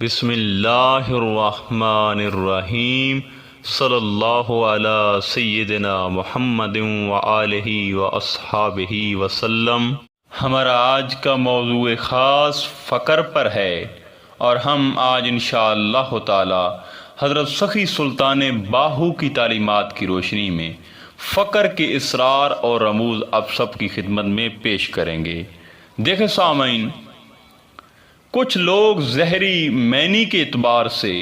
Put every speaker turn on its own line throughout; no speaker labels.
بسم اللہ الرحمن الرحیم صلی اللہ علی سیدنا محمد وآلہ واصحابہ وسلم۔ ہمارا آج کا موضوع خاص فقر پر ہے، اور ہم آج انشاءاللہ تعالی حضرت سخی سلطان باہو کی تعلیمات کی روشنی میں فقر کے اسرار اور رموز آپ سب کی خدمت میں پیش کریں گے۔ دیکھیں سامعین، کچھ لوگ زہری معنی کے اعتبار سے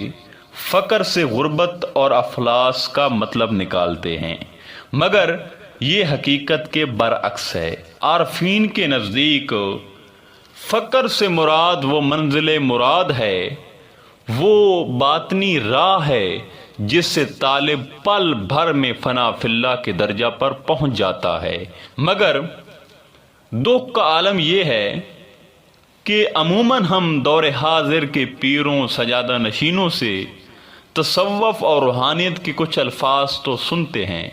فقر سے غربت اور افلاس کا مطلب نکالتے ہیں، مگر یہ حقیقت کے برعکس ہے۔ عارفین کے نزدیک فقر سے مراد وہ منزل مراد ہے، وہ باطنی راہ ہے جس سے طالب پل بھر میں فنا فی اللہ کے درجہ پر پہنچ جاتا ہے۔ مگر دکھ کا عالم یہ ہے کہ عموماً ہم دور حاضر کے پیروں سجادہ نشینوں سے تصوف اور روحانیت کے کچھ الفاظ تو سنتے ہیں،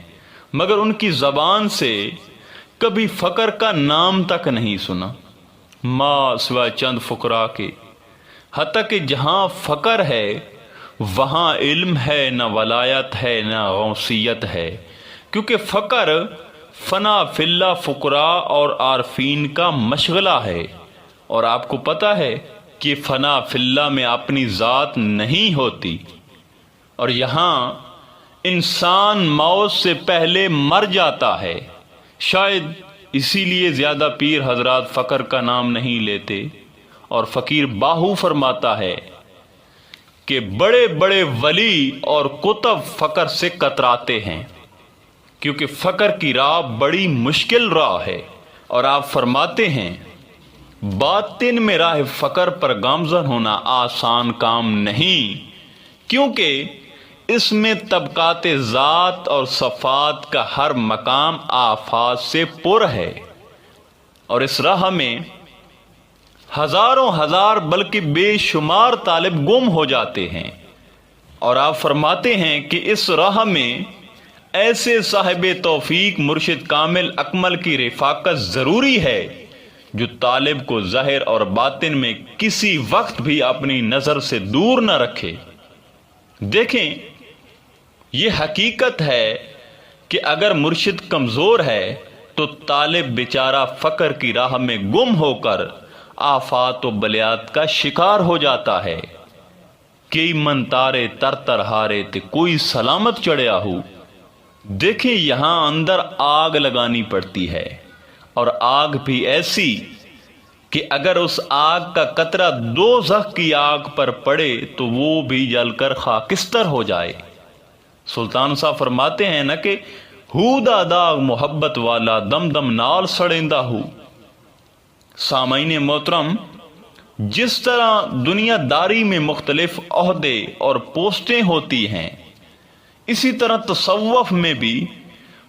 مگر ان کی زبان سے کبھی فقر کا نام تک نہیں سنا، ما سوائے چند فقراء کے۔ حتیٰ کہ جہاں فقر ہے وہاں علم ہے، نہ ولایت ہے، نہ غوثیت ہے، کیونکہ فقر فنا فی اللہ فقراء اور عارفین کا مشغلہ ہے۔ اور آپ کو پتہ ہے کہ فنا فی اللہ میں اپنی ذات نہیں ہوتی، اور یہاں انسان موت سے پہلے مر جاتا ہے۔ شاید اسی لیے زیادہ پیر حضرات فقر کا نام نہیں لیتے، اور فقیر باہو فرماتا ہے کہ بڑے بڑے ولی اور کتب فقر سے کتراتے ہیں، کیونکہ فقر کی راہ بڑی مشکل راہ ہے۔ اور آپ فرماتے ہیں باطن میں راہ فقر پر گامزن ہونا آسان کام نہیں، کیونکہ اس میں طبقات ذات اور صفات کا ہر مقام آفات سے پر ہے، اور اس راہ میں ہزاروں ہزار بلکہ بے شمار طالب گم ہو جاتے ہیں۔ اور آپ فرماتے ہیں کہ اس راہ میں ایسے صاحب توفیق مرشد کامل اکمل کی رفاقت ضروری ہے جو طالب کو ظاہر اور باطن میں کسی وقت بھی اپنی نظر سے دور نہ رکھے۔ دیکھیں، یہ حقیقت ہے کہ اگر مرشد کمزور ہے تو طالب بیچارہ فقر کی راہ میں گم ہو کر آفات و بلیات کا شکار ہو جاتا ہے۔ کئی من تارے تر تر ہارے تے کوئی سلامت چڑھیا ہو۔ دیکھیں، یہاں اندر آگ لگانی پڑتی ہے، اور آگ بھی ایسی کہ اگر اس آگ کا قطرہ دوزخ کی آگ پر پڑے تو وہ بھی جل کر خاکستر ہو جائے۔ سلطان صاحب فرماتے ہیں نا کہ ہودا داغ محبت والا دم دم نال سڑیندہ ہو۔ سامعین محترم، جس طرح دنیا داری میں مختلف عہدے اور پوسٹیں ہوتی ہیں، اسی طرح تصوف میں بھی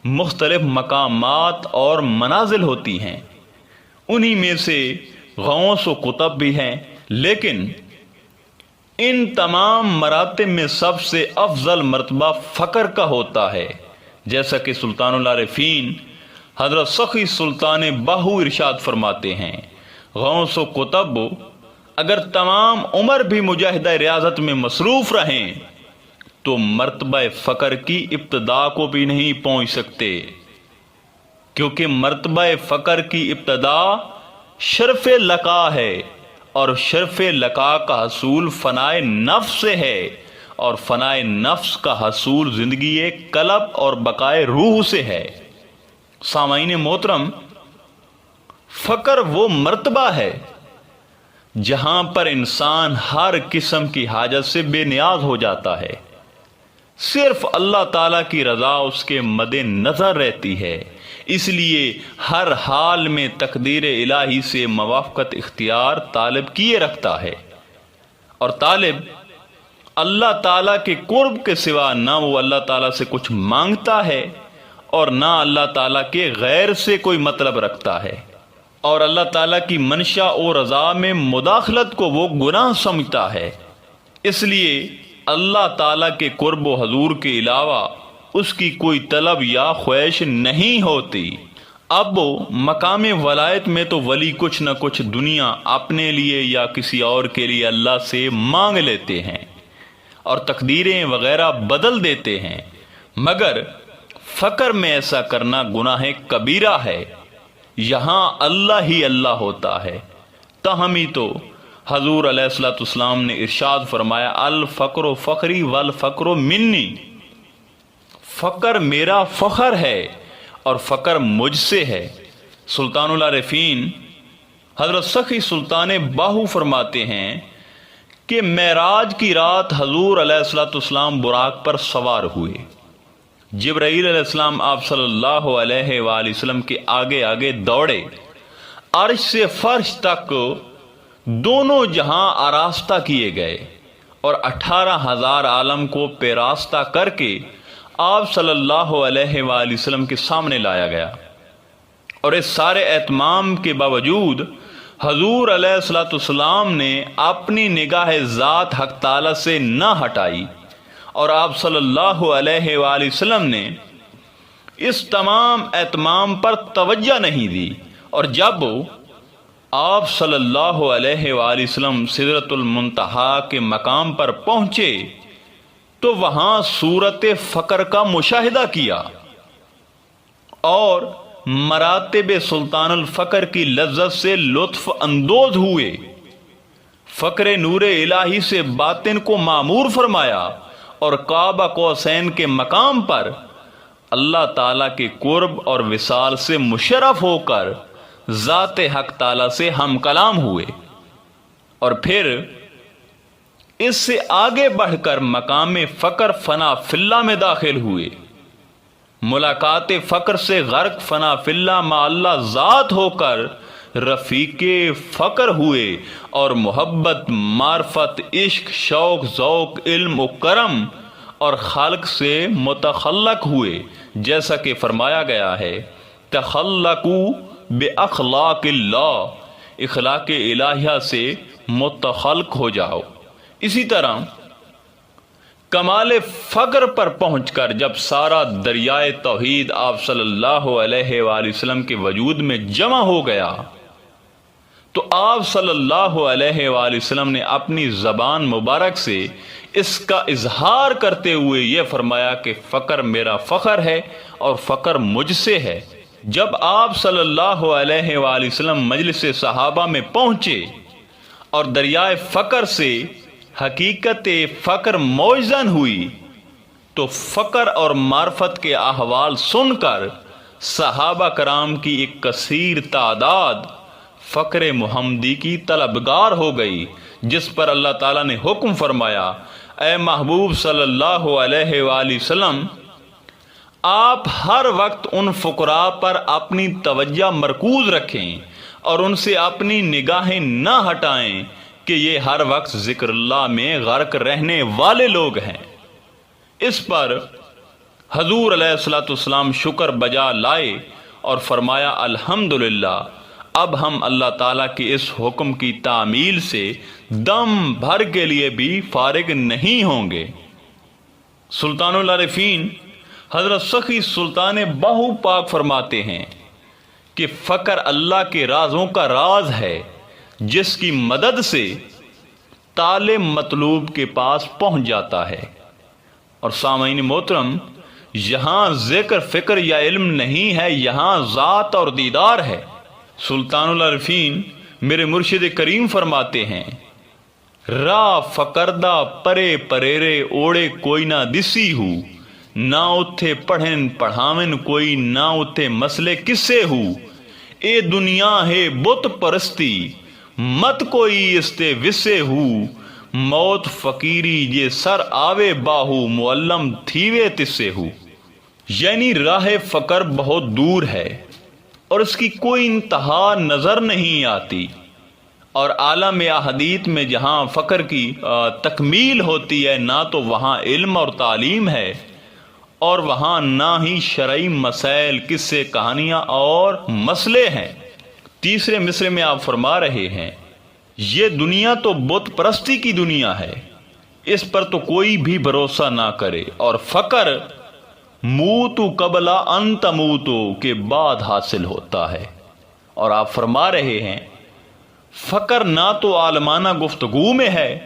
مختلف مقامات اور منازل ہوتی ہیں۔ انہی میں سے غوث و قطب بھی ہیں، لیکن ان تمام مراتب میں سب سے افضل مرتبہ فقر کا ہوتا ہے، جیسا کہ سلطان العارفین حضرت سخی سلطان باہو ارشاد فرماتے ہیں، غوث و قطب اگر تمام عمر بھی مجاہدہ ریاضت میں مصروف رہیں تو مرتبہ فقر کی ابتدا کو بھی نہیں پہنچ سکتے، کیونکہ مرتبہ فقر کی ابتدا شرف لقا ہے، اور شرف لقا کا حصول فنائے نفس سے ہے، اور فنائے نفس کا حصول زندگی قلب اور بقائے روح سے ہے۔ سامعین محترم، فقر وہ مرتبہ ہے جہاں پر انسان ہر قسم کی حاجت سے بے نیاز ہو جاتا ہے، صرف اللہ تعالیٰ کی رضا اس کے مد نظر رہتی ہے، اس لیے ہر حال میں تقدیر الہی سے موافقت اختیار طالب کیے رکھتا ہے، اور طالب اللہ تعالیٰ کے قرب کے سوا نہ وہ اللہ تعالیٰ سے کچھ مانگتا ہے اور نہ اللہ تعالیٰ کے غیر سے کوئی مطلب رکھتا ہے، اور اللہ تعالیٰ کی منشا و رضا میں مداخلت کو وہ گناہ سمجھتا ہے۔ اس لیے اللہ تعالیٰ کے قرب و حضور کے علاوہ اس کی کوئی طلب یا خواہش نہیں ہوتی۔ اب مقام ولایت میں تو ولی کچھ نہ کچھ دنیا اپنے لیے یا کسی اور کے لیے اللہ سے مانگ لیتے ہیں اور تقدیریں وغیرہ بدل دیتے ہیں، مگر فقر میں ایسا کرنا گناہ کبیرہ ہے۔ یہاں اللہ ہی اللہ ہوتا ہے۔ تاہم ہی تو حضور علیہ الصلوۃ والسلام نے ارشاد فرمایا، الفقر فقری والفقر منی، فقر میرا فخر ہے اور فقر مجھ سے ہے۔ سلطان العارفین حضرت سخی سلطان باہو فرماتے ہیں کہ معراج کی رات حضور علیہ الصلوۃ والسلام براق پر سوار ہوئے۔ جبرائیل علیہ السلام آپ صلی اللہ علیہ وآلہ وسلم کے آگے آگے دوڑے، عرش سے فرش تک دونوں جہاں آراستہ کیے گئے اور 18,000 عالم کو پیراستہ کر کے آپ صلی اللہ علیہ وآلہ وسلم کے سامنے لایا گیا، اور اس سارے اہتمام کے باوجود حضور علیہ الصلوۃ والسلام نے اپنی نگاہ ذات حق تعالی سے نہ ہٹائی، اور آپ صلی اللہ علیہ وآلہ وسلم نے اس تمام اہتمام پر توجہ نہیں دی۔ اور جب آپ صلی اللہ علیہ وآلہ وسلم سدرۃ المنتہا کے مقام پر پہنچے تو وہاں صورت فقر کا مشاہدہ کیا اور مراتب سلطان الفقر کی لذت سے لطف اندوز ہوئے۔ فقر نور الہی سے باطن کو معمور فرمایا اور کعبہ قوسین کے مقام پر اللہ تعالیٰ کے قرب اور وصال سے مشرف ہو کر ذات حق تعالیٰ سے ہم کلام ہوئے، اور پھر اس سے آگے بڑھ کر مقام فقر فنا فی اللہ میں داخل ہوئے۔ ملاقات فقر سے غرق فنا فی اللہ مع اللہ ذات ہو کر رفیق فقر ہوئے اور محبت، معرفت، عشق، شوق، ذوق، علم و کرم اور خالق سے متخلق ہوئے، جیسا کہ فرمایا گیا ہے، تخلقوا باخلاق اللہ، اخلاق الہیہ سے متخلق ہو جاؤ۔ اسی طرح کمال فقر پر پہنچ کر جب سارا دریائے توحید آپ صلی اللہ علیہ وآلہ وسلم کے وجود میں جمع ہو گیا تو آپ صلی اللہ علیہ وآلہ وسلم نے اپنی زبان مبارک سے اس کا اظہار کرتے ہوئے یہ فرمایا کہ فقر میرا فخر ہے اور فقر مجھ سے ہے۔ جب آپ صلی اللہ علیہ وآلہ وسلم مجلس صحابہ میں پہنچے اور دریائے فقر سے حقیقت فقر موجزن ہوئی تو فقر اور معرفت کے احوال سن کر صحابہ کرام کی ایک کثیر تعداد فقر محمدی کی طلبگار ہو گئی، جس پر اللہ تعالیٰ نے حکم فرمایا، اے محبوب صلی اللہ علیہ وآلہ وسلم، آپ ہر وقت ان فقراء پر اپنی توجہ مرکوز رکھیں اور ان سے اپنی نگاہیں نہ ہٹائیں کہ یہ ہر وقت ذکر اللہ میں غرق رہنے والے لوگ ہیں۔ اس پر حضور علیہ الصلوۃ والسلام شکر بجا لائے اور فرمایا، الحمدللہ، اب ہم اللہ تعالیٰ کے اس حکم کی تعمیل سے دم بھر کے لیے بھی فارغ نہیں ہوں گے۔ سلطان العارفین حضرت سخی سلطان باہو پاک فرماتے ہیں کہ فقر اللہ کے رازوں کا راز ہے جس کی مدد سے طالب مطلوب کے پاس پہنچ جاتا ہے۔ اور سامعین محترم، یہاں ذکر فکر یا علم نہیں ہے، یہاں ذات اور دیدار ہے۔ سلطان العارفین میرے مرشد کریم فرماتے ہیں، راہ فقردہ پرے پریرے اوڑے کوئی نہ دسی ہو، نہ اتھے پڑھن پڑھاون کوئی نہ اتھے مسئلے کسے ہو، اے دنیا ہے بت پرستی مت کوئی استے وسے ہو، موت فقیری یہ سر آوے باہو معلم تھیوے تسے ہو۔ یعنی راہ فقر بہت دور ہے اور اس کی کوئی انتہا نظر نہیں آتی، اور عالم احادیث میں جہاں فقر کی تکمیل ہوتی ہے نہ تو وہاں علم اور تعلیم ہے اور وہاں نہ ہی شرعی مسائل، قصے، کہانیاں اور مسئلے ہیں۔ تیسرے مصرے میں آپ فرما رہے ہیں، یہ دنیا تو بت پرستی کی دنیا ہے، اس پر تو کوئی بھی بھروسہ نہ کرے، اور فقر موتو قبل ان تموتو کے بعد حاصل ہوتا ہے۔ اور آپ فرما رہے ہیں فقر نہ تو عالمانہ گفتگو میں ہے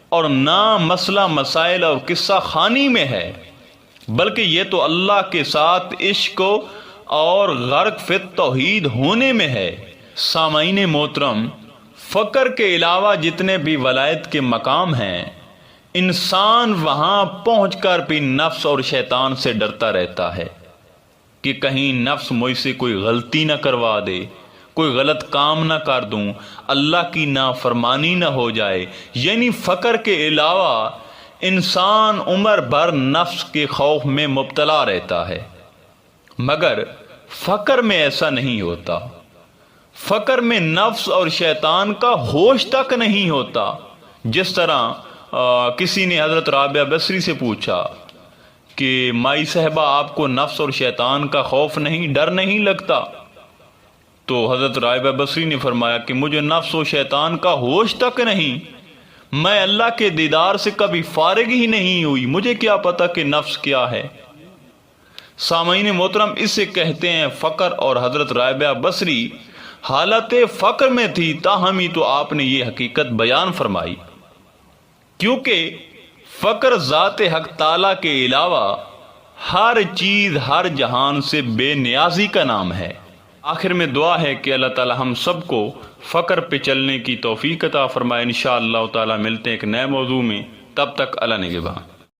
اور نہ مسئلہ مسائل اور قصہ خوانی میں ہے، بلکہ یہ تو اللہ کے ساتھ عشق اور غرق فی توحید ہونے میں ہے۔ سامعین محترم، فقر کے علاوہ جتنے بھی ولایت کے مقام ہیں، انسان وہاں پہنچ کر بھی نفس اور شیطان سے ڈرتا رہتا ہے کہ کہیں نفس مجھ سے کوئی غلطی نہ کروا دے، کوئی غلط کام نہ کر دوں، اللہ کی نافرمانی نہ ہو جائے۔ یعنی فقر کے علاوہ انسان عمر بھر نفس کے خوف میں مبتلا رہتا ہے، مگر فقر میں ایسا نہیں ہوتا۔ فقر میں نفس اور شیطان کا ہوش تک نہیں ہوتا۔ جس طرح کسی نے حضرت رابعہ بصری سے پوچھا کہ مائی صاحبہ آپ کو نفس اور شیطان کا خوف نہیں، ڈر نہیں لگتا؟ تو حضرت رابعہ بصری نے فرمایا کہ مجھے نفس و شیطان کا ہوش تک نہیں، میں اللہ کے دیدار سے کبھی فارغ ہی نہیں ہوئی، مجھے کیا پتا کہ نفس کیا ہے۔ سامعین محترم، اسے کہتے ہیں فقر، اور حضرت رابعہ بصری حالت فقر میں تھی، تاہم ہی تو آپ نے یہ حقیقت بیان فرمائی، کیونکہ فقر ذات حق تعالیٰ کے علاوہ ہر چیز ہر جہان سے بے نیازی کا نام ہے۔ آخر میں دعا ہے کہ اللہ تعالی ہم سب کو فقر پہ چلنے کی توفیق عطا فرمائے۔ انشاءاللہ تعالی ملتے ہیں ایک نئے موضوع میں، تب تک اللہ نگہباں۔